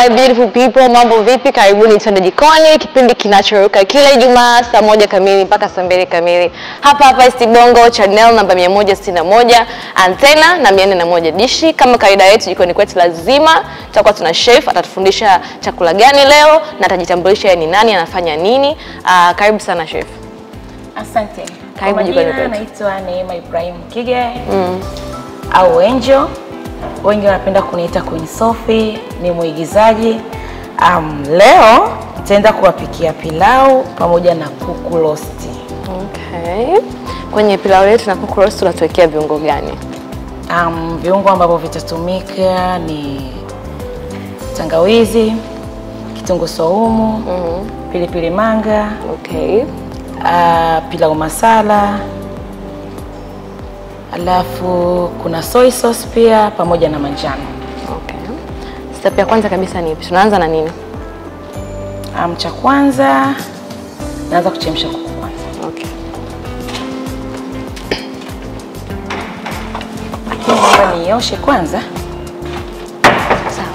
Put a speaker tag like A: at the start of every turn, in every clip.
A: my beautiful people, mambo vipi? Karibuni Twende Jikoni, kipindi kinachoruka kila Ijumaa saa 1 kamili mpaka saa 2 kamili. Hapa East Bongo, channel namba 161, antena na 401 dishi. Kama kawaida yetu jikoni kwetu lazima tutakuwa tuna chef atatufundisha chakula gani leo na atajitambulisha yeye ni nani, anafanya nini. Karibu sana chef.
B: Asante.
A: Karibu jikoni kwetu.
B: Naitwa Neema Ibrahim Kige. Au Angel. Wengi wanapenda kuniita Queen Sophie, ni mwigizaji. Leo nitaenda kuwapikia pilau pamoja na kuku roast.
A: Okay. Kwenye pilau yetu na kuku roast tunatuwekea viungo gani?
B: Viungo ambavyo vitatumika ni tangawizi, kitunguu saumu, pilipili manga,
A: okay,
B: pilau masala, alafu kuna soy sauce pia pamoja na manjano.
A: Okay. Step ya kwanza kabisa ni ipi? Tunaanza na nini?
B: Cha kwanza naanza kuchemsha kuku kwanza.
A: Okay.
B: Naomba nioshe kwanza.
A: Sawa.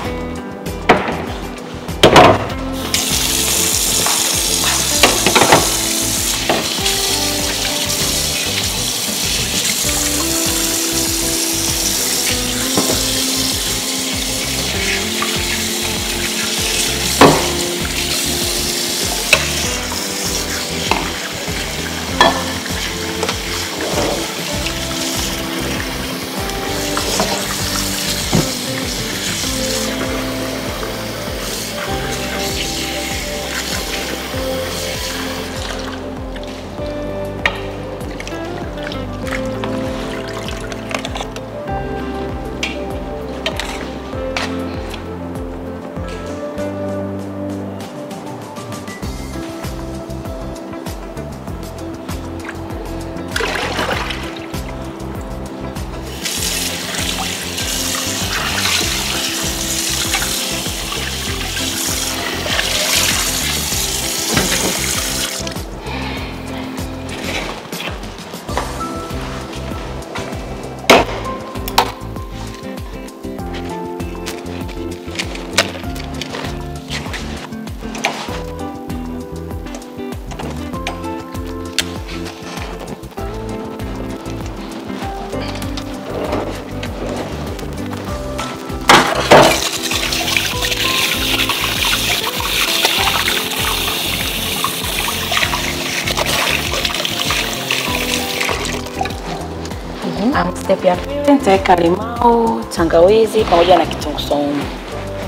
B: Step ya pili nitaweka limau, tangawizi pamoja na kitunguu saumu.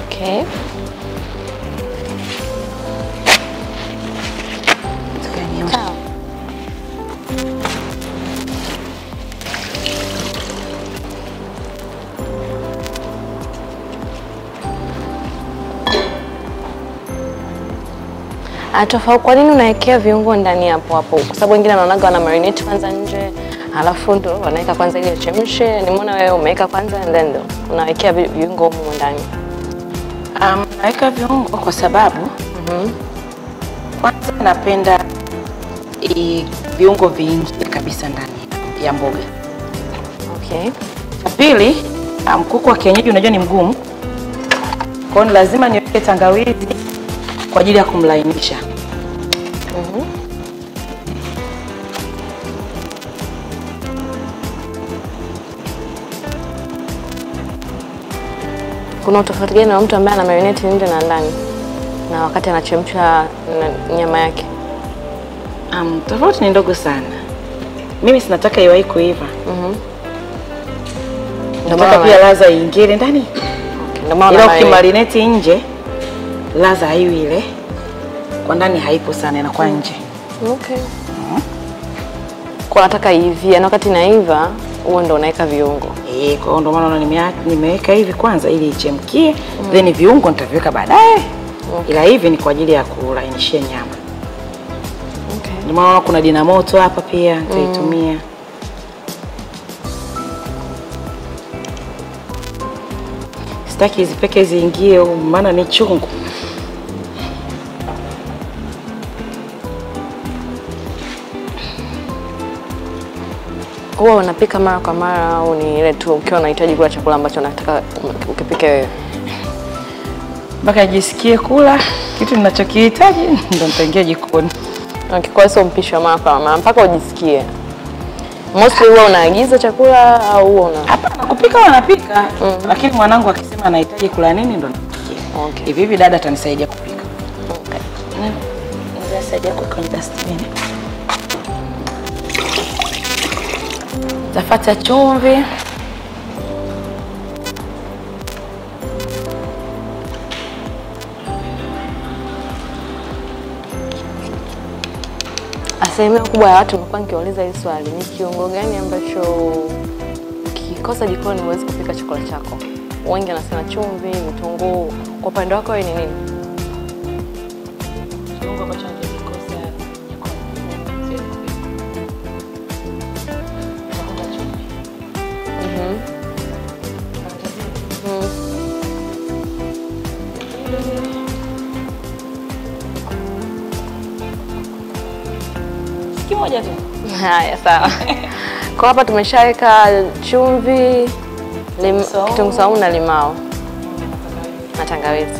A: Okay. Sawa. Tofauti, kwa nini unawekea viungo ndani hapo hapo? Kwa sababu wengine wanaonaga wana marinate kwanza nje, alafu ndo wanaweka kwanza ili achemshe. Nimeona wewe umeweka kwanza and then ndo unawekea viungo huko ndani.
B: Naweka viungo kwa sababu kwanza napenda viungo viingie kabisa ndani ya mboga.
A: Okay.
B: Cha pili, kuku wa kienyeji unajua ni mgumu. Kwa hiyo lazima niweke tangawizi kwa ajili ya kumlainisha.
A: Kuna utofauti gani wa mtu ambaye ana marinate nje na ndani na wakati anachemsha nyama yake?
B: Tofauti ni ndogo sana. Mimi sinataka iwahi kuiva. Nataka pia ladha iingie ndani.
A: Okay. Ndio maana
B: ukimarinate nje ladha haiwi ile. Kwa ndani haipo sana, inakuwa nje.
A: Okay. Kwa nataka hivi, na wakati inaiva huo ndo unaweka viungo.
B: Kwa hiyo ndo maana nimeweka hivi kwanza ili ichemkie, then viungo nitaviweka baadaye. Okay. Ila hivi ni kwa ajili ya kulainishia nyama.
A: Okay.
B: Ndio maana kuna dinamoto hapa pia nitaitumia. Sitaki hizi peke ziingie maana ni chungu.
A: Huwa unapika mara kwa mara au ni ile tu ukiwa unahitaji kula chakula ambacho unataka ukipike wewe?
B: mpaka ajisikie kula kitu ninachokihitaji ndo nitaingia jikoni.
A: Okay, kwa sio mpishi wa mara kwa mara mpaka ujisikie. Mostly huwa unaagiza chakula au huwa una?
B: Hapana, kupika wanapika, lakini mwanangu akisema anahitaji kula nini ndo napikia.
A: Okay.
B: Hivi dada atanisaidia kupika.
A: Okay.
B: Nitasaidia kwenye dustbin. Tafuta chumvi.
A: Asilimia kubwa ya watu wamekuwa nikiuliza hili swali, ni kiungo gani ambacho ukikosa jikoni huwezi kupika chakula chako? Wengi wanasema chumvi, vitunguu. Kwa upande wako wewe ni nini?
B: Kiungo ambacho nikikosa jikoni siwezi kupika. Nakumbuka chumvi. Moja tu.
A: Haya, sawa. Kwa hapa tumeshaweka chumvi, kitunguu saumu na limao na tangawizi.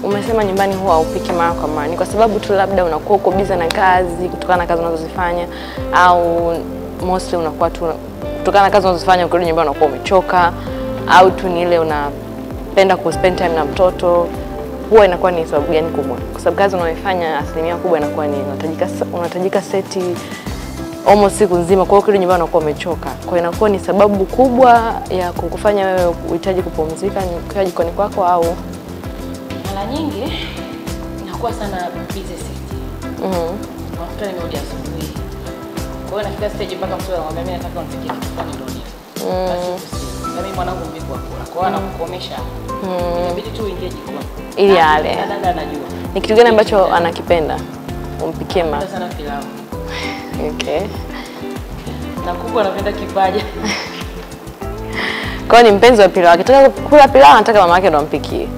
A: Umesema nyumbani huwa upiki mara kwa mara. Ni kwa sababu tu labda unakuwa uko busy na kazi, kutokana na kazi unazozifanya, au mostly unakuwa tu kutokana na kazi unazozifanya ukirudi nyumbani unakuwa umechoka, au tu ni ile unapenda kuspend time na mtoto? Huwa inakuwa ni sababu gani kubwa? Kwa sababu kazi unayoifanya asilimia kubwa inakuwa ni unahitajika seti almost siku nzima, kwa hiyo ukirudi nyumbani unakuwa umechoka. Kwa hiyo inakuwa ni sababu kubwa ya kukufanya wewe uhitaji kupumzika kwa jikoni kwako, au
B: mara nyingi inakuwa sana busy seti. Mafuta nimerudi asubuhi. Kwa hiyo nafika stage mpaka mtu anamwambia mimi nataka unipikie kitu fulani ndio nini. Na mimi mwanangu mbiko akula. Kwa hiyo anakukomesha. Inabidi tu uingie jikoni.
A: Ili ale.
B: Dada anajua.
A: Ni kitu gani ambacho anakipenda? Umpikie mama.
B: Sana pilau.
A: Okay.
B: Na kuku anapenda kipaja.
A: Kwa hiyo ni mpenzi wa pilau. Akitaka kula pilau anataka mama yake ndo ampikie.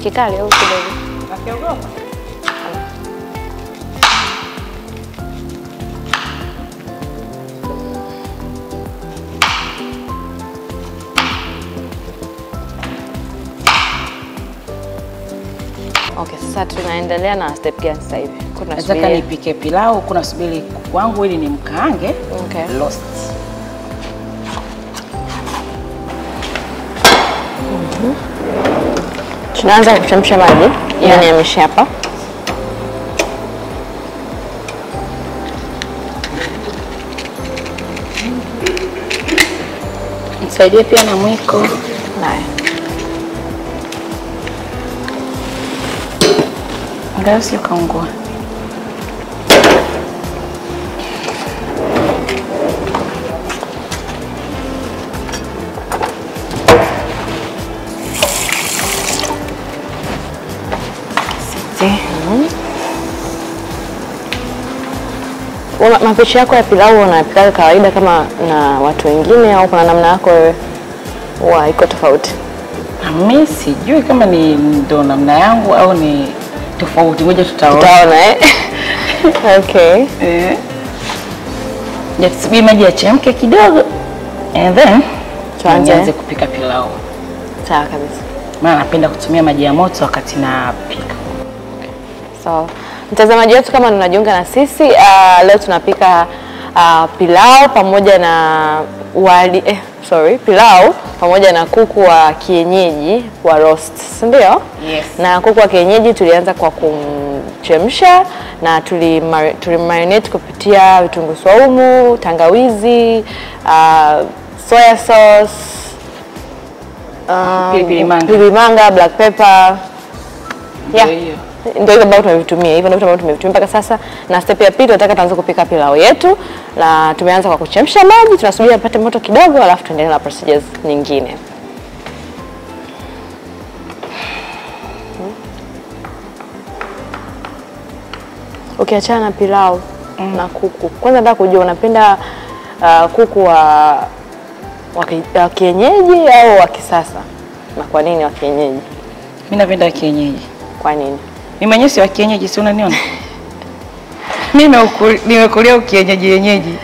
A: Kikali au kidogo?
B: Akiogopa.
A: Okay, sasa tunaendelea na step gani sasa hivi?
B: Nataka nipike pilau, kuna subiri kuku wangu ili nimkaange.
A: Okay.
B: Roast.
A: Tunaanza kuchemsha maji. Yani yamesha hapa.
B: Nisaidie pia na mwiko.
A: Haya.
B: Angalau sio kaungua.
A: Mapishi yako ya pilau unapika kawaida kama na watu wengine au kuna namna yako wewe? Iko tofauti?
B: Mimi sijui kama ni ndo namna yangu au ni tofauti. Ngoja tutaona.
A: Okay.
B: Tusubiri maji yachemke kidogo and then tuanze kupika pilau.
A: Sawa kabisa.
B: Maana napenda kutumia maji ya moto wakati napika.
A: So, mtazamaji wetu kama unajiunga na sisi, leo tunapika pilau pamoja na pilau pamoja na kuku wa kienyeji wa roast, ndio?
B: Yes.
A: Na kuku wa kienyeji tulianza kwa kumchemsha na tulimarinate kupitia vitunguu saumu, tangawizi, soya sauce, pilipili manga, black pepper. Yeah. Ndio hivyo ambavyo tumevitumia. Hivyo ndio tumevitumia mpaka sasa. Na step ya pili tunataka tuanze kupika pilau yetu. Na tumeanza kwa kuchemsha maji, tunasubiri apate moto kidogo alafu tuendelee na procedures nyingine. Ukiachana na pilau na kuku, kwanza nataka kujua unapenda kuku wa kienyeji au wa kisasa? Na kwa nini wa kienyeji?
B: Mimi napenda kienyeji.
A: Kwa nini?
B: Ni mwenyewe si wa kienyeji, si unaniona? Mimi nimekulia kienyeji.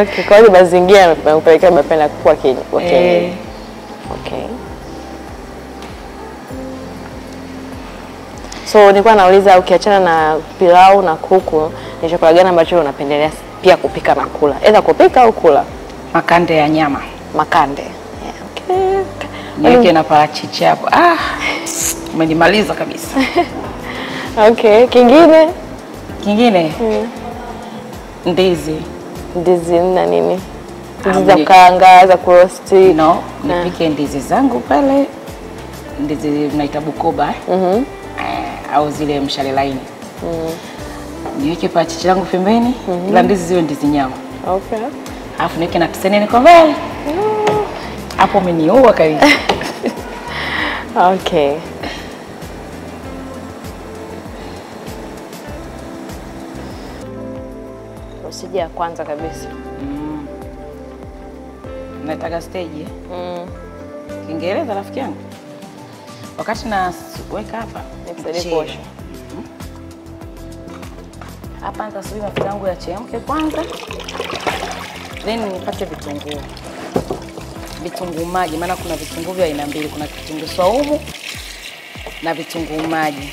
A: Okay, kwa hiyo mazingira yanakupelekea unapenda kuku wa kienyeji. Okay. So nilikuwa nauliza ukiachana na pilau na kuku, ni chakula gani ambacho unapendelea pia kupika na kula? Aidha kupika au kula?
B: Makande ya nyama.
A: Makande. Yeah, okay.
B: Niweke na parachichi hapo. Umenimaliza kabisa.
A: Okay, kingine?
B: Kingine? Ndizi.
A: Ndizi na nini? Ndizi za kukaanga, za kurosti?
B: No, nipike ndizi zangu pale. Ndizi mnaita Bukoba. Au zile mshale laini. Niweke parachichi langu pembeni, ila ndizi ziwe ndizi nyama.
A: Okay.
B: Alafu niweke na tusene kwa mbele. Hapo umeniua kabisa.
A: Okay. Usije ya kwanza kabisa.
B: Nataka stage. Kiingereza rafiki yangu. Wakati na weka hapa,
A: nikusaidie kuosha.
B: Hapa nitasubiri mafuta yangu yachemke kwanza. Then nipate vitunguu. Vitunguu maji, maana kuna vitunguu vya aina mbili, kuna kitunguu saumu na vitunguu maji.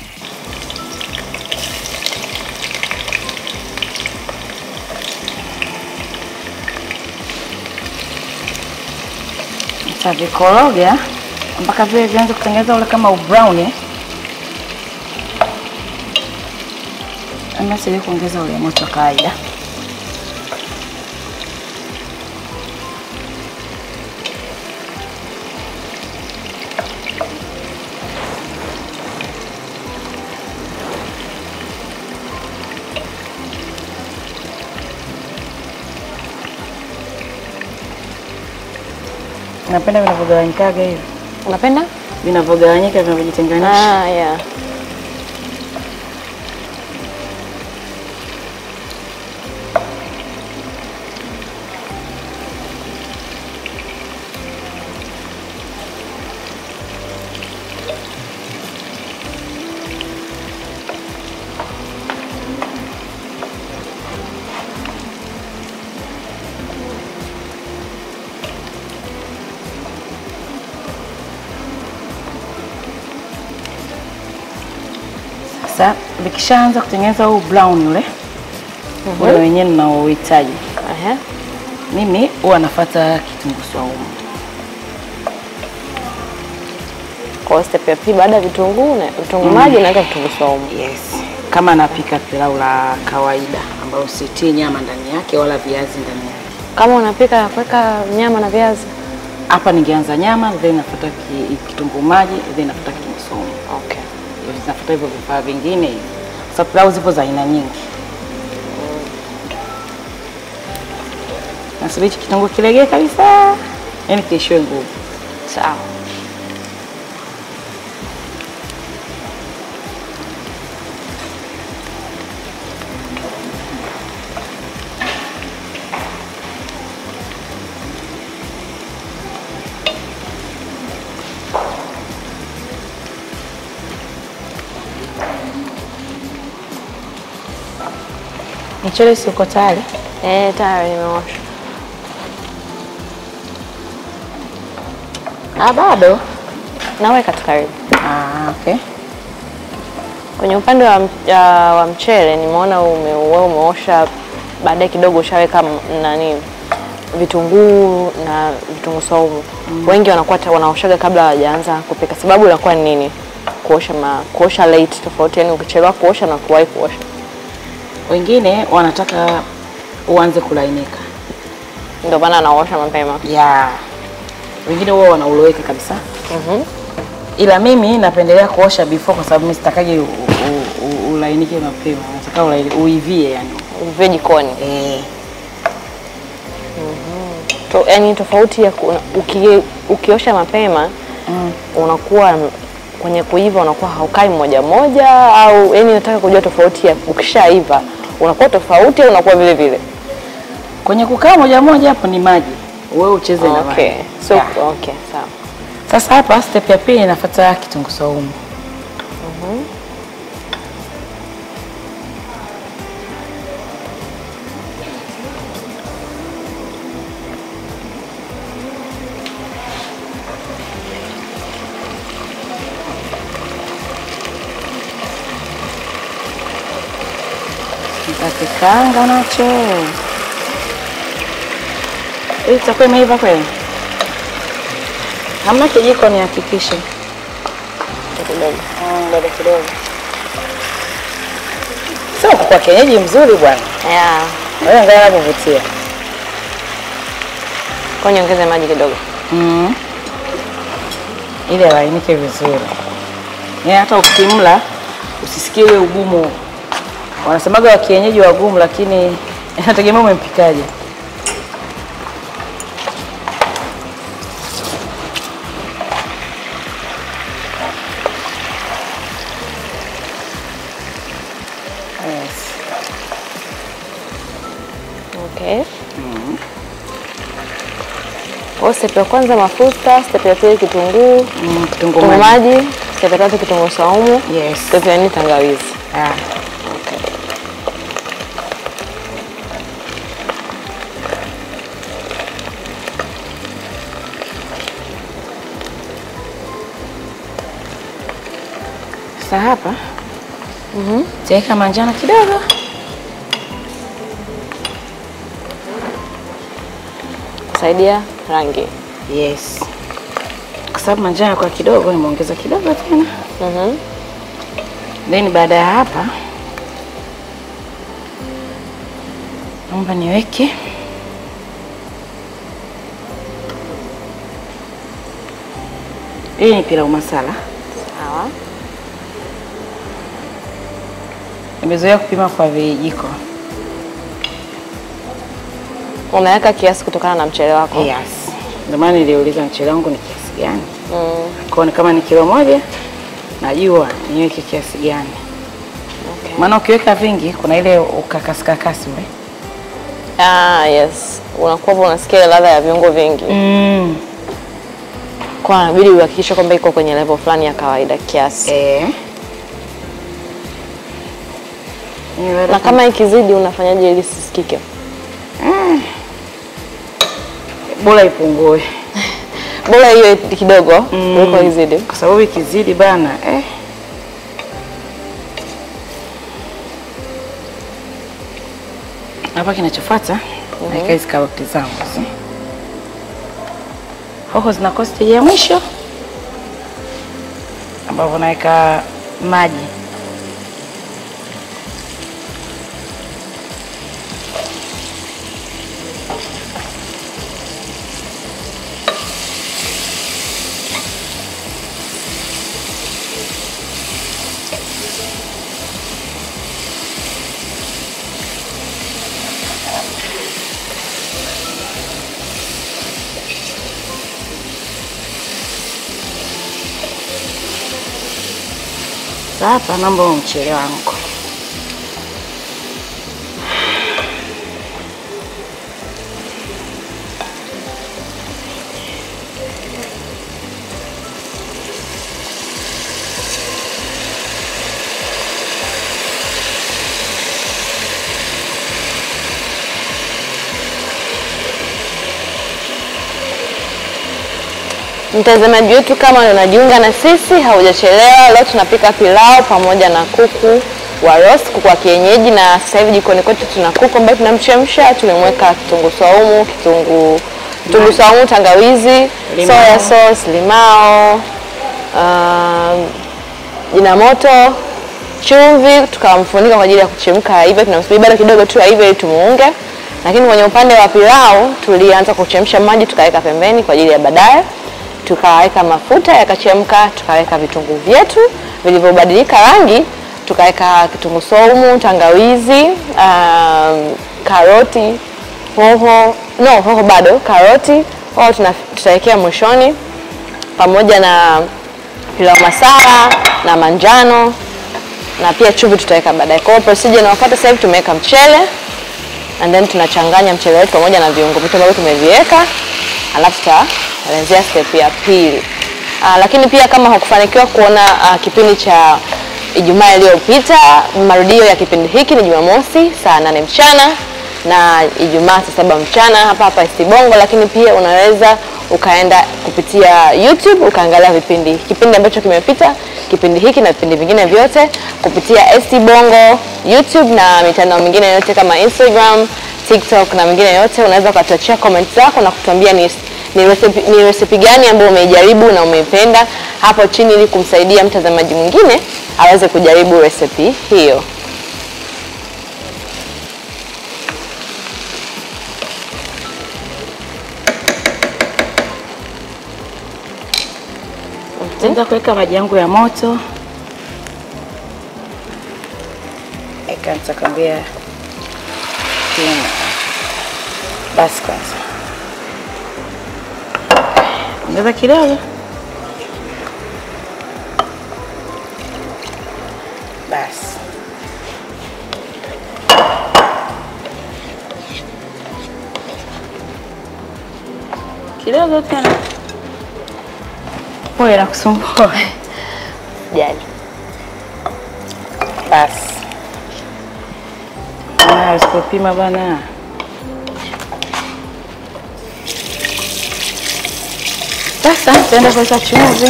B: Nitavikoroga mpaka vile vianze kutengeneza ule kama brown. Ama sile kuongeza ule moto kawaida. Napenda vinavyogawanyika hivi.
A: Unapenda?
B: Vinavyogawanyika vinavyojitenganisha.
A: Yeah.
B: Sasa vikishaanza kutengeneza huu brown ule, ule wenyewe ninaohitaji. Mimi huwa nafuata kitunguu saumu.
A: Kwa step ya pili baada ya vitunguu na vitunguu maji naweka vitunguu saumu.
B: Yes. Kama napika pilau la kawaida ambao sitii nyama ndani yake wala viazi ndani yake.
A: Kama unapika kuweka nyama na viazi?
B: Hapa ningeanza nyama, then nafuata kitunguu maji, then nafuata kitunguu saumu.
A: Okay.
B: Nafuata hivyo vifaa vingine. Sasa pilau zipo za aina nyingi. Nasubiri kitunguu kilegee kabisa. Yaani kiishiwe nguvu.
A: Sawa.
B: Mchele si uko tayari?
A: Tayari nimeosha.
B: Bado
A: Naweka tu karibu.
B: Okay.
A: Kwenye upande wa mchele nimeona umeosha, baadaye kidogo ushaweka nani vitunguu na vitunguu saumu. Wengi wanaoshaga kabla hawajaanza kupika. Sababu inakuwa ni nini? Kuosha late tofauti, yani ukichelewa kuosha na kuwahi kuosha.
B: Wengine wanataka uanze kulainika.
A: Ndio maana anaosha mapema.
B: Yeah. Wengine wao wanauloweka kabisa. Ila mimi napendelea kuosha before kwa sababu mimi sitakaje ulainike mapema. Nataka uivie yani.
A: Uivie jikoni. Yani tofauti ya ukiosha mapema unakuwa kwenye kuiva unakuwa haukai moja moja, au yani nataka kujua tofauti ya ukishaiva unakuwa tofauti au unakuwa vile vile?
B: Kwenye kukaa moja moja hapo ni maji. Wewe ucheze na maji.
A: Okay. So okay, sawa.
B: Sasa hapa step ya pili nafuata kitunguu saumu. Nikakikaanga nacho. Hii chakula imeiva kweli? Hamna kijiko nihakikishe.
A: Kidogo.
B: Bado kidogo. Sio kwa kienyeji mzuri bwana.
A: Yeah.
B: Wewe angalia kuvutia.
A: Kwa nyongeze maji kidogo.
B: Ili alainike vizuri. Hata ukimla usisikie ule ugumu. Wanasemaga wa kienyeji wagumu, lakini inategemea umempikaje.
A: Okay. Kwa step ya kwanza mafuta, step ya pili kitunguu,
B: Kitunguu
A: maji, step ya tatu kitunguu saumu,
B: yes.
A: Step ya nne tangawizi.
B: Okay. Sasa hapa taweka manjano kidogo.
A: Kusaidia rangi.
B: Yes. Kwa sababu manjano kwa kidogo nimeongeza kidogo tena. Then baada ya hapa naomba niweke hii ni pilau masala.
A: Sawa.
B: Nimezoea kupima kwa vijiko.
A: Unaweka kiasi kutokana na mchele wako?
B: Yes. Ndio maana niliuliza mchele wangu ni kiasi gani. Kwa kama ni kilo moja najua niweke kiasi gani. Okay. Maana ukiweka vingi kuna ile ukakasikakasi ule.
A: Yes. Unakuwa unasikia ladha ya viungo vingi. Kwa inabidi uhakikishe kwamba iko kwenye level fulani ya kawaida kiasi. Na kama ikizidi unafanyaje ili sisikike?
B: Bora ipungue.
A: Bora hiyo kidogo kuliko izidi.
B: Kwa sababu ikizidi bana hapa kinachofuata naika hizi karoti zangu. Hoho zinakuwa stage ya mwisho ambapo naika maji. Hapa mambo mchele wangu.
A: Mtazamaji wetu, kama unajiunga na sisi haujachelewa, leo tunapika pilau pamoja na kuku wa roast, kuku wa kienyeji. Na sasa hivi jikoni kwetu tuna kuku ambaye tunamchemsha, tumemweka kitunguu saumu, tangawizi, soya sauce, limao, jina moto, chumvi, tukamfunika kwa ajili ya kuchemka. Hivyo tunamsubiri bado kidogo tu hivyo ili tumuunge. Lakini kwenye upande wa pilau tulianza kuchemsha maji tukaweka pembeni kwa ajili ya baadaye. Tukaweka mafuta yakachemka, tukaweka vitunguu vyetu vilivyobadilika rangi, tukaweka kitunguu saumu, tangawizi, karoti, hoho bado, karoti, hoho tutawekea mwishoni pamoja na pilau masala na manjano na pia chumvi tutaweka baadaye. Kwa hiyo procedure inayofuata sasa hivi tumeweka mchele and then tunachanganya mchele wetu pamoja na viungo vitu ambavyo tumeviweka, alafu tutaanzia step ya pili. Lakini pia kama hukufanikiwa kuona kipindi cha Ijumaa iliyopita, marudio ya kipindi hiki ni Jumamosi saa 8 mchana na Ijumaa saa 7 mchana hapa ST Bongo. Lakini pia unaweza ukaenda kupitia YouTube ukaangalia kipindi ambacho kimepita kipindi hiki na vipindi vingine vyote kupitia ST Bongo, YouTube na mitandao mingine yote kama Instagram, TikTok na mingine yote. Unaweza kutuachia comment zako na kutuambia ni recipe gani ambayo umejaribu na umeipenda hapo chini, ili kumsaidia mtazamaji mwingine aweze kujaribu recipe hiyo.
B: Nitaanza kuweka maji yangu ya moto. Nitakwambia tena. Basi kwanza. Ongeza kidogo. Basi. Kidogo tena. Pole na kusumbua.
A: Jali.
B: Basi. Usipopima bana. Sasa tutaenda kuweka chumvi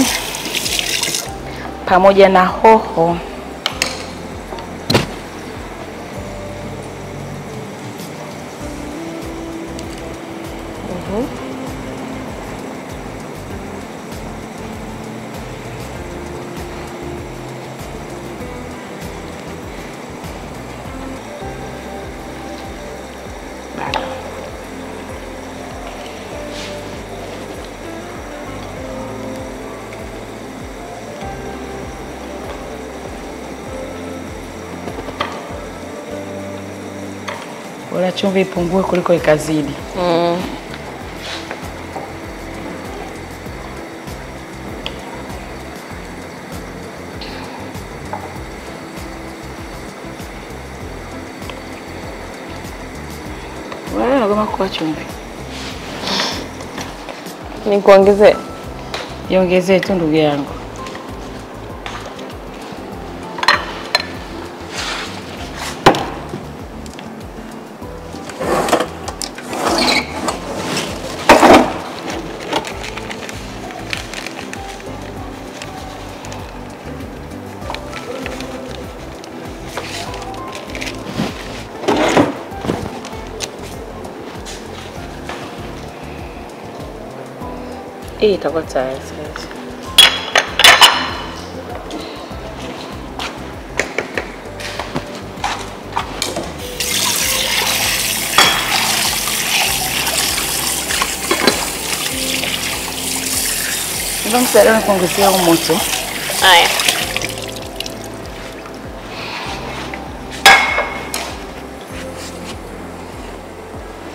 B: pamoja na hoho. Bora chumvi ipungue kuliko ikazidi. Wewe unagoma kwa chumvi.
A: Nikuongezee?
B: Niongezee tu ndugu yangu. Hii itakuwa tayari sasa. Ndio msaada kuongezea moto.
A: Haya.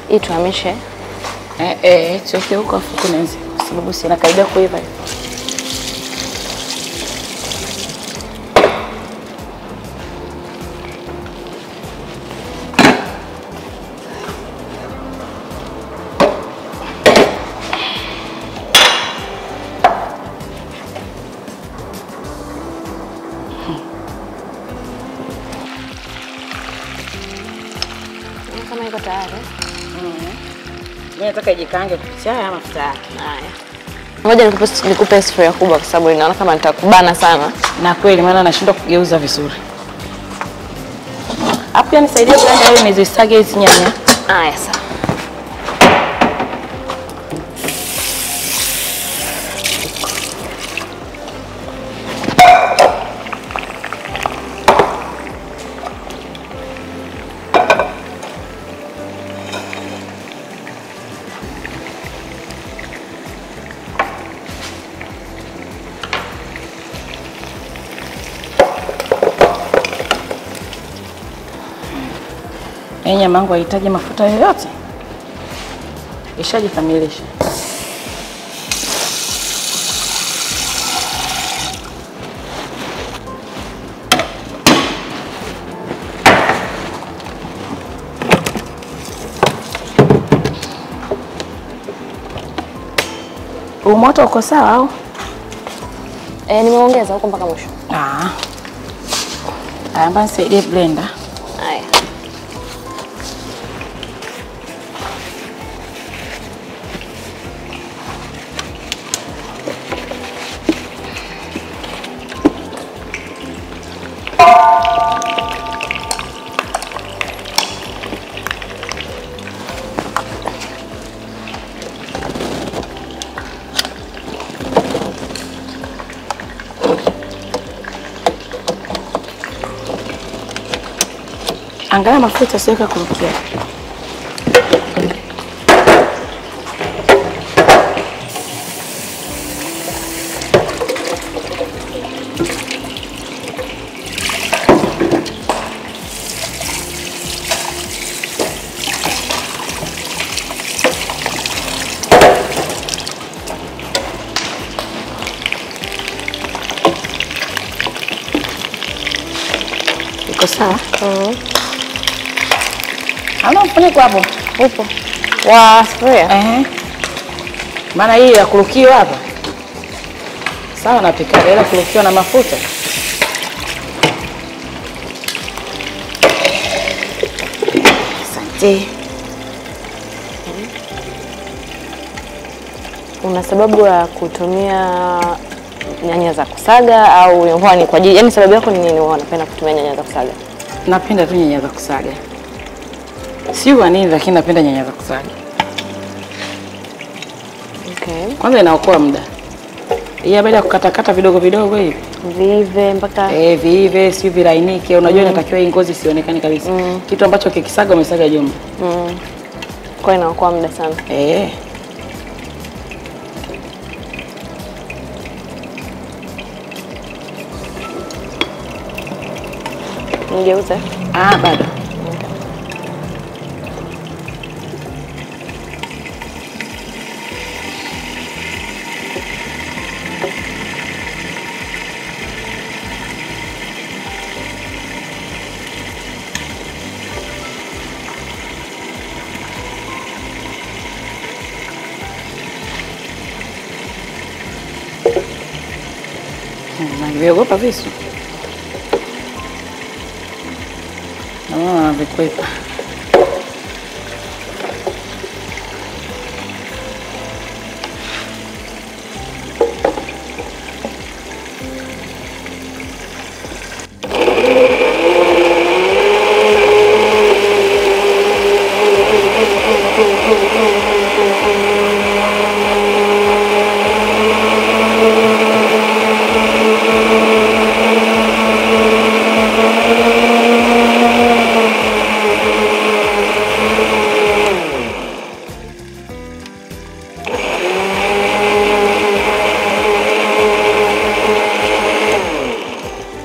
A: Ituamishe.
B: Tuweke huko afu kunenzi. Sababu sina kaida kuiva.
A: Kama iko tayari.
B: Mimi nataka ijikaange kupitia haya mafuta yake.
A: Haya. Ngoja nikupe sufuria kubwa kwa sababu ninaona kama nitakubana sana.
B: Na kweli maana nashindwa kugeuza vizuri. Hapo pia nisaidie blender ili nizisage hizi nyanya.
A: Haya sawa.
B: Nyama yangu haihitaji mafuta yoyote. Ishajikamilisha. Moto uko sawa au?
A: Nimeongeza huko mpaka mwisho.
B: Amba nisaidie blender.
A: Haya.
B: Angalia mafuta siweka kurukia. Iko sawa? Ana mfuniko hapo.
A: Upo. Wa sufuria?
B: Maana hii ya kurukiwa hapa. Sawa napika ile kurukiwa na mafuta. Asante.
A: Una sababu ya kutumia nyanya za kusaga au huwa ni kwa ajili, yani sababu yako ni nini unapenda kutumia nyanya za kusaga?
B: Napenda tu nyanya za kusaga. Sio kwa nini lakini napenda nyanya za kusaga.
A: Okay.
B: Kwanza inaokoa muda. Hii baada ya kukata vidogo vidogo hivi.
A: Viive mpaka
B: viive, sio vilainike. Unajua inatakiwa hii ngozi sionekane kabisa. Kitu ambacho kikisaga umesaga jumla.
A: Kwa inaokoa muda sana. Nigeuze?
B: Bado. Naviogopa visu. Vikwepa.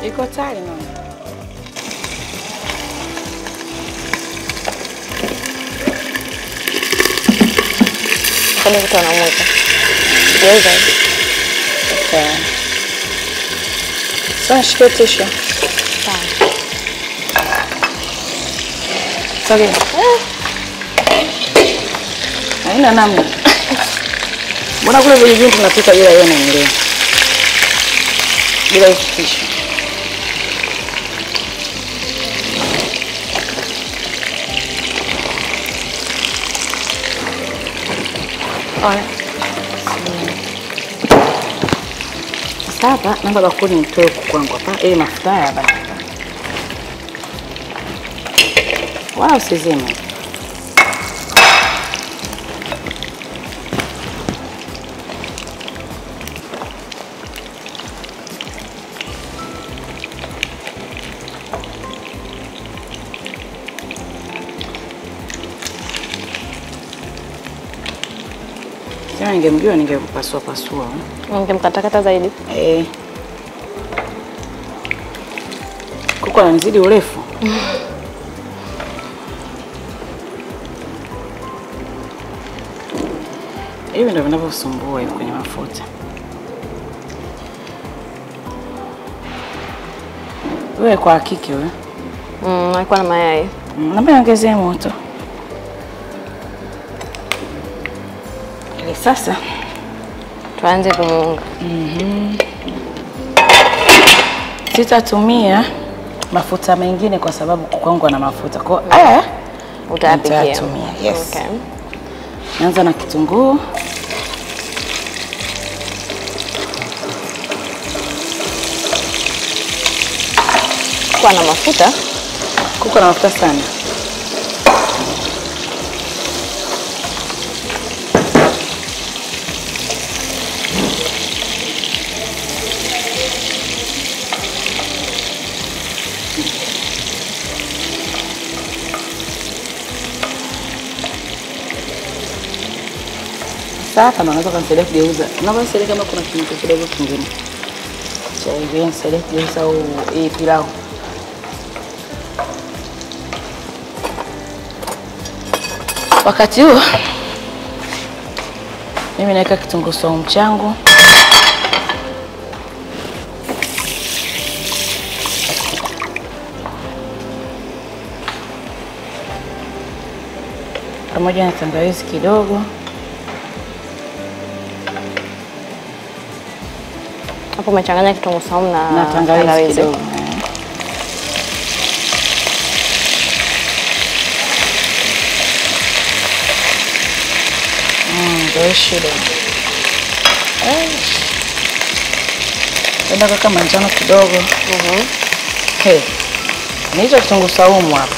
B: Iko tayari mama.
A: Kama kitu anamuweka. Geuza.
B: Sasa shika tisha. Sawa. Haina namna. Mbona kule vijijini tunapika bila yeye anaendelea. Bila kutisha. Sasa namba bakuli nitoe kwangu hapa mafuta hapa. Wow, sizima. Kama ningemjua ningekupasua pasua.
A: Ningemkatakata zaidi.
B: Kuku ananizidi urefu. Hivi ndio vinavyosumbua hiyo kwenye mafuta. Wewe kwa hakiki wewe?
A: Alikuwa na mayai.
B: Naomba niongezee moto. Sasa
A: tuanze kumuunga.
B: Sitatumia mafuta mengine kwa sababu kuku na mafuta. Kwa
A: utapikia.
B: Yes. Okay. Naanza na kitunguu.
A: Kuku na mafuta?
B: Kuku na mafuta sana. Sasa hapa ndo unaweza kumsaidia kugeuza. Naomba nisaidie kama kuna kitu kidogo kingine. Cha hivi nisaidie kugeuza hii pilau. Wakati huo mimi naweka kitunguu saumu changu. Pamoja na tangawizi kidogo.
A: Hapo umechanganya kitunguu saumu
B: na tangawizi kidogo. Ndio shida. Ndio kama manjano kidogo. Hey. Ni hicho kitunguu saumu hapa.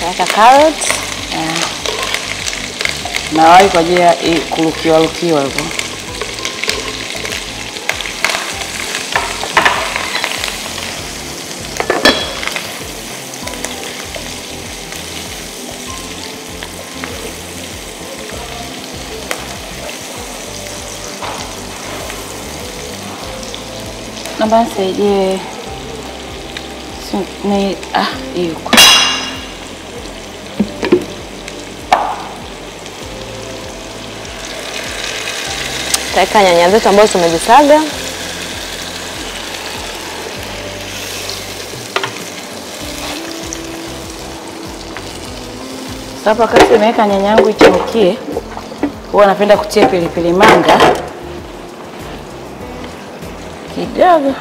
A: Weka carrots.
B: Na wai kwa ajili ya kulukiwa hivyo. Naomba nisaidie hiyo.
A: Tutaweka nyanya zetu ambazo tumezisaga.
B: Sasa wakati nimeweka nyanya yangu ichemkie, huwa napenda kutia pilipili manga kidogo.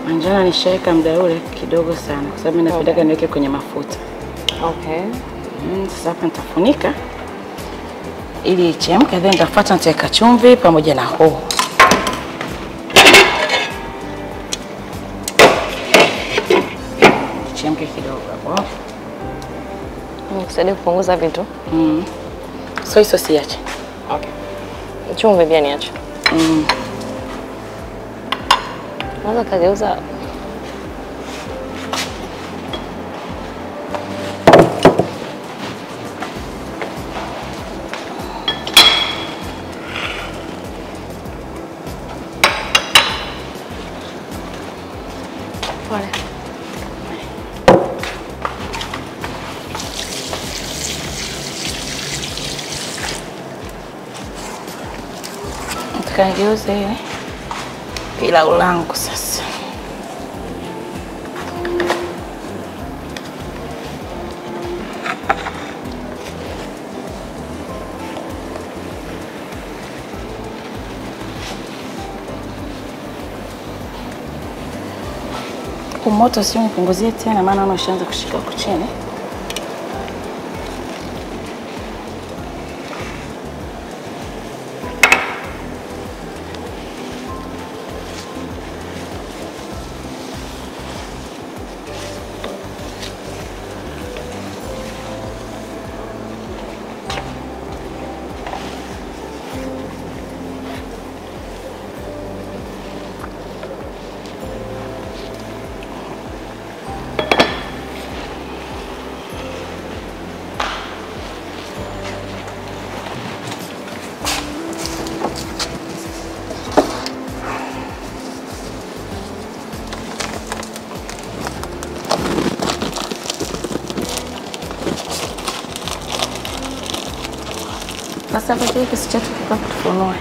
B: Manjano nishaweka muda ule kidogo sana kwa sababu mimi napenda niweke kwenye mafuta.
A: Okay.
B: Sasa hapa nitafunika ili ichemke, then nitafuata nitaweka chumvi pamoja na hoho. Ichemke kidogo hapo.
A: Nikusaidia kupunguza vitu.
B: Soy sauce iache.
A: Okay. Chumvi pia niache. Naweza kageuza. Pole.
B: Tukageuze pilau langu sasa. Moto sio nipunguzie tena maana unashaanza kushika huko chini. Sasa kwa hiyo kisu chetu kika kufunua.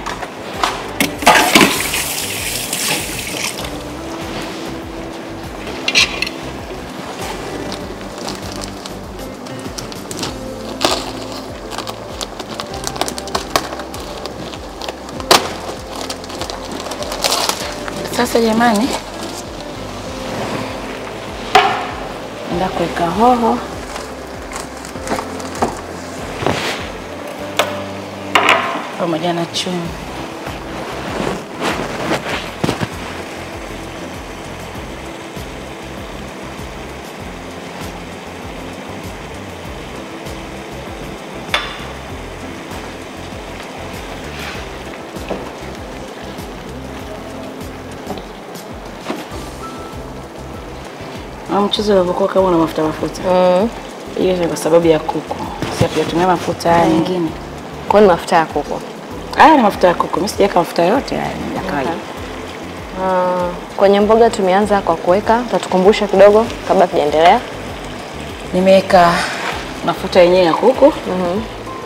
B: Sasa jamani, nenda kuweka hoho. Pamoja na chumvi. Mchuzi unapokuwa kama una mafuta. Hiyo ni kwa sababu ya kuku. Sasa pia tumia mafuta haya nyingine.
A: Kwa nini mafuta ya kuku?
B: Haya ni mafuta ya kuku. Mimi sijaweka mafuta yote haya ya kawaida.
A: Kwenye mboga tumeanza kwa kuweka, utatukumbusha kidogo kabla tujaendelea.
B: Nimeweka mafuta yenyewe ya kuku.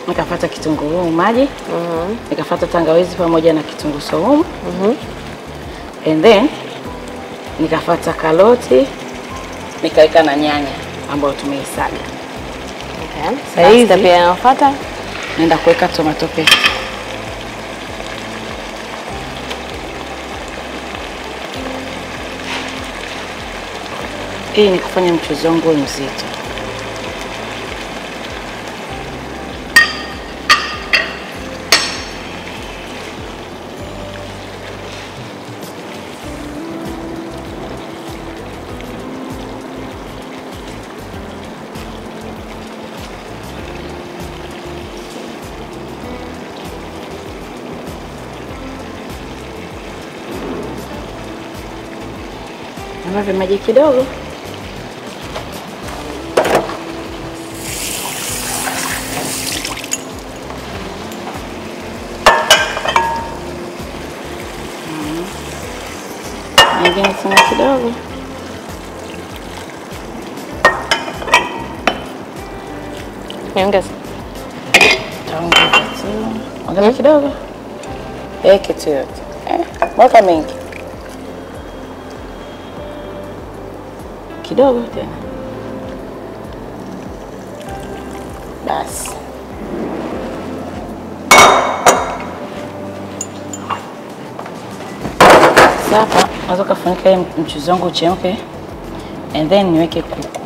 B: Nikafuata kitunguu maji. Nikafuata tangawizi pamoja na kitunguu saumu. And then nikafuata karoti, nikaweka na nyanya ambayo tumeisaga.
A: Sasa hivi pia nafuata
B: naenda kuweka tomato paste. Hii ni kufanya mchuzi wangu mzito. Naweka maji kidogo. Nyingine tena kidogo.
A: niongeze.
B: Taongeza tu. Ongeza kidogo. Weke tu yote. Mwaka mengi. Kidogo tena. Basi. Sasa naweza kufunika mchuzi wangu uchemke and then niweke kuku.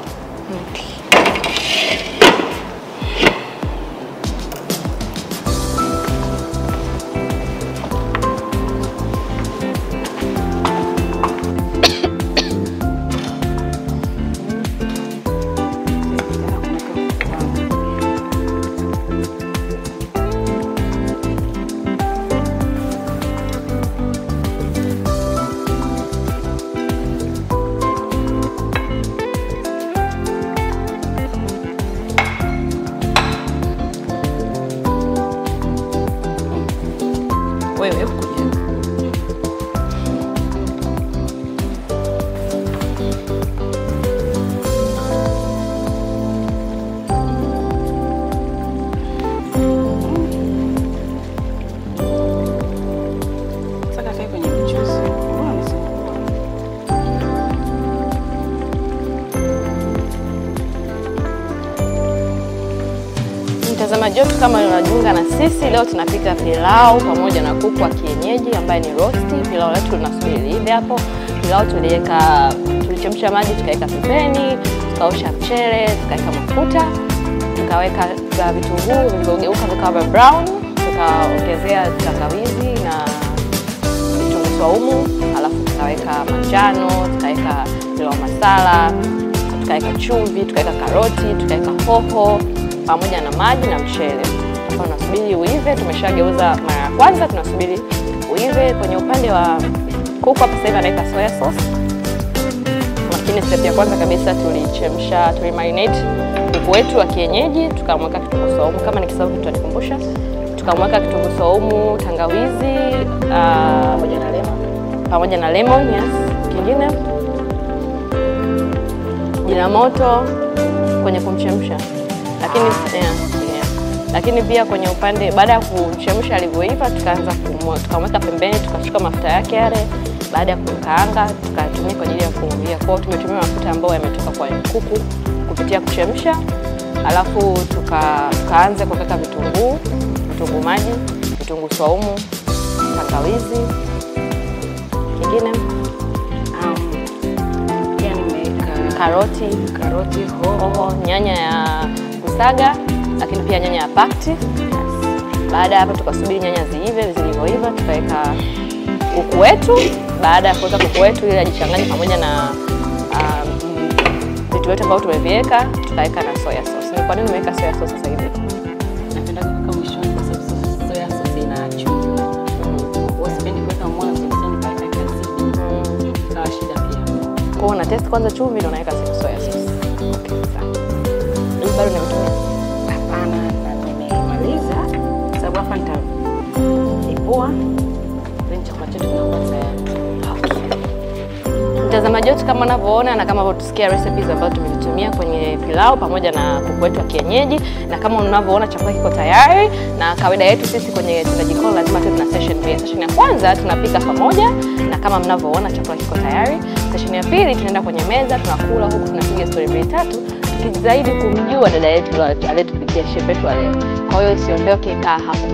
B: Wewe kuja. Sasa kaka kwenye mchuzi.
A: Mtazamaji wetu, kama unajiunga na sisi, leo tunapika pilau pamoja na kuku wa kienyeji ambaye ni rosti. Pilau letu linasubiri hivi hapo. Pilau tulichemsha maji, tukaweka pembeni, tukaosha mchele, tukaweka mafuta, tukaweka vitunguu vilivyogeuka vikawa brown, tukaongezea tangawizi na vitunguu saumu, alafu tukaweka manjano, tukaweka pilau masala, tukaweka chumvi, tukaweka karoti, tukaweka hoho pamoja na maji na mchele. Hapa tunasubiri uive, tumeshageuza mara ya kwanza, tunasubiri uive. Kwenye upande wa kuku hapa sasa naweka soya sauce. Lakini step ya kwanza kabisa tulimarinate kuku wetu wa kienyeji, tukamweka kitunguu saumu, kama nikisahau kitu tutanikumbusha. Tukamweka kitunguu saumu, tangawizi, pamoja na lemon, yes. Kingine jina moto kwenye kumchemsha. Lakini pia kwenye upande baada ya kuchemsha alivyoiva, tukaanza tukamweka pembeni, tukachukua mafuta yake yale. Baada ya kukaanga, tukatumia kwa ajili ya kuovia. Kwa hiyo tumetumia mafuta ambayo yametoka kwa kuku kupitia kuchemsha. Alafu tukaanza kuweka vitunguu maji, vitunguu saumu, tangawizi. Kingine karoti, hoho, nyanya ya kusaga, lakini pia nyanya ya pakti. Baada ya hapo tukasubiri nyanya ziive, zilivyoiva tukaweka kuku wetu. Baada ya kuweka kuku wetu ili ajichanganye pamoja na vitu vyetu ambavyo tumeviweka, tukaweka na soya sauce. Ni kwa nini nimeweka soya sauce sasa hivi?
B: Napenda kuweka mwishoni kwa sababu soya sauce ina chumvi. Sipendi kuweka mwanzo kwa sababu nikaweka kiasi. Sawa, shida pia.
A: Kwa hiyo test kwanza chumvi ndio naweka soya sauce. Okay, sawa. Hii bado nimetumia?
B: Hapana, nimemaliza. Sababu hapa nitaipua. Then chakula chetu kinakuwa tayari.
A: Mtazamaji wetu, kama unavyoona na kama unavyotusikia recipes ambazo tumezitumia kwenye pilau pamoja na kuku wetu wa kienyeji, na kama unavyoona chakula kiko tayari, na kawaida yetu sisi kwenye Tenda Jikoni lazima tuwe na session mbili. Session ya kwanza tunapika pamoja, na kama mnavyoona chakula kiko tayari. Session ya pili tunaenda kwenye meza, tunakula huku tunapiga story mbili tatu, tukijitahidi kumjua dada yetu aliyetupikia chef wetu leo. Kwa hiyo usiondoke, kaa hapo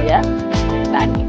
A: pia ndani.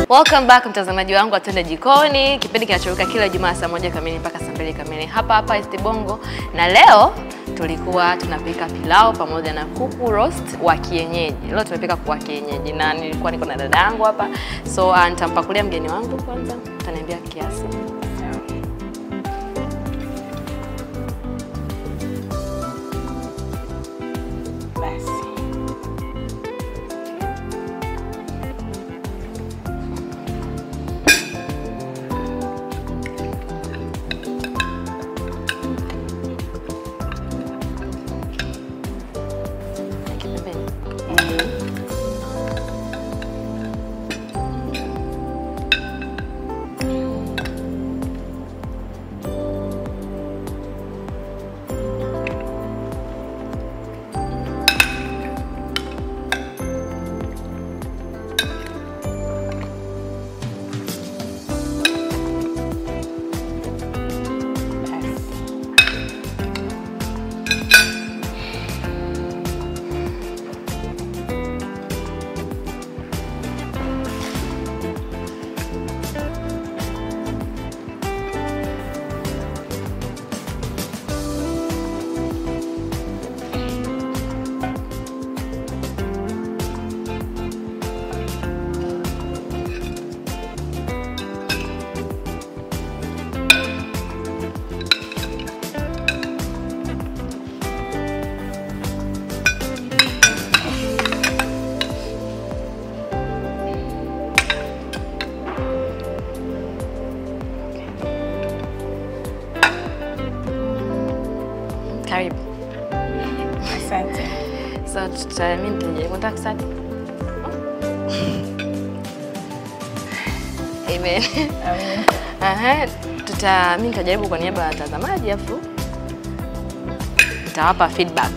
A: Welcome back mtazamaji wangu wa Tenda Jikoni, kipindi kinachoruka kila Ijumaa saa 1 kamili mpaka saa 2 kamili hapa East Bongo. Na leo tulikuwa tunapika pilau pamoja na kuku roast wa kienyeji. Leo tumepika kuku wa kienyeji na nilikuwa niko na dada yangu hapa. So nitampakulia mgeni wangu kwanza, ataniambia kiasi. Karibu.
B: Asante.
A: So mimi nitaje kusadi. Amen.
B: Amen.
A: Mimi nitajaribu kwa niaba ya watazamaji afu nitawapa feedback.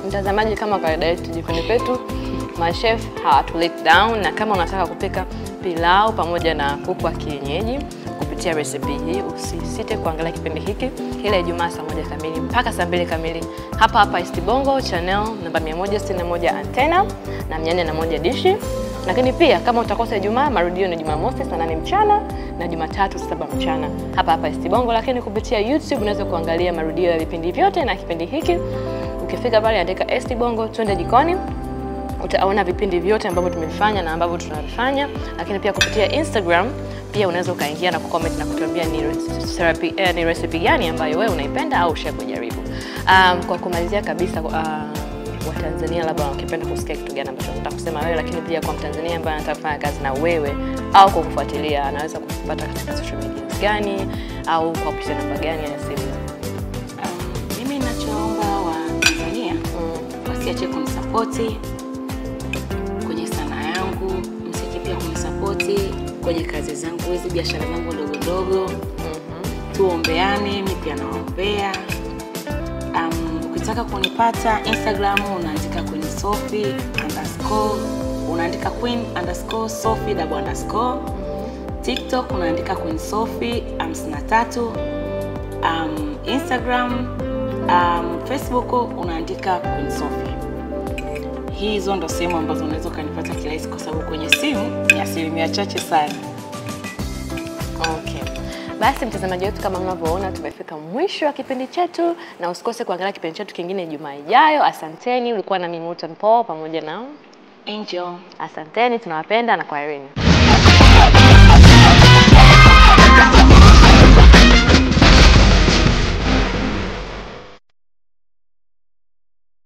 A: Mtazamaji, kama kawaida yetu jikoni kwetu, machef hawatu let down, na kama unataka kupika pilau pamoja na kuku wa kienyeji kupitia recipe hii, usisite kuangalia kipindi hiki kila Ijumaa saa 1 kamili mpaka saa 2 kamili hapa East Bongo channel namba 161 Antena na 401 dishi. Lakini pia kama utakosa Ijumaa, marudio ni Jumamosi saa 8 mchana na Jumatatu saa 7 mchana hapa East Bongo. Lakini kupitia YouTube unaweza kuangalia marudio ya vipindi vyote na kipindi hiki. Ukifika pale andika East Bongo Twende Jikoni, utaona vipindi vyote ambavyo tumefanya na ambavyo tunavifanya. Lakini pia kupitia Instagram Pia unaweza ukaingia na kucomment na kutuambia ni recipe gani ambayo wewe unaipenda au ushawahi kujaribu. Kwa kumalizia kabisa, Watanzania labda wakipenda kusikia kitu gani ambacho unataka kusema wewe, lakini pia kwa Mtanzania ambaye anataka kufanya kazi na wewe au kukufuatilia, anaweza kupata katika social media gani au kwa kupitia namba gani ya simu?
B: Mimi ninachoomba Watanzania wasiache kunisapoti kwenye sanaa yangu, msiache pia kunisapoti kwenye kazi zangu, hizi biashara zangu ndogo ndogo. Tuombeane, mimi pia naombea. Ukitaka kunipata Instagram unaandika Queen Sophie _ unaandika Queen _Sophie_. TikTok unaandika Queen Sophie 53. Instagram, Facebook unaandika Queen Sophie. Hizo ndo sehemu ambazo unaweza kanipata kirahisi, kwa sababu kwenye simu ni asilimia chache sana.
A: Okay. Basi mtazamaji wetu, kama mnavyoona tumefika mwisho wa kipindi chetu, na usikose kuangalia kipindi chetu kingine Ijumaa ijayo. Asanteni, ulikuwa na mimi Muten Paul pamoja na
B: Angel.
A: Asanteni, tunawapenda na kwaherini.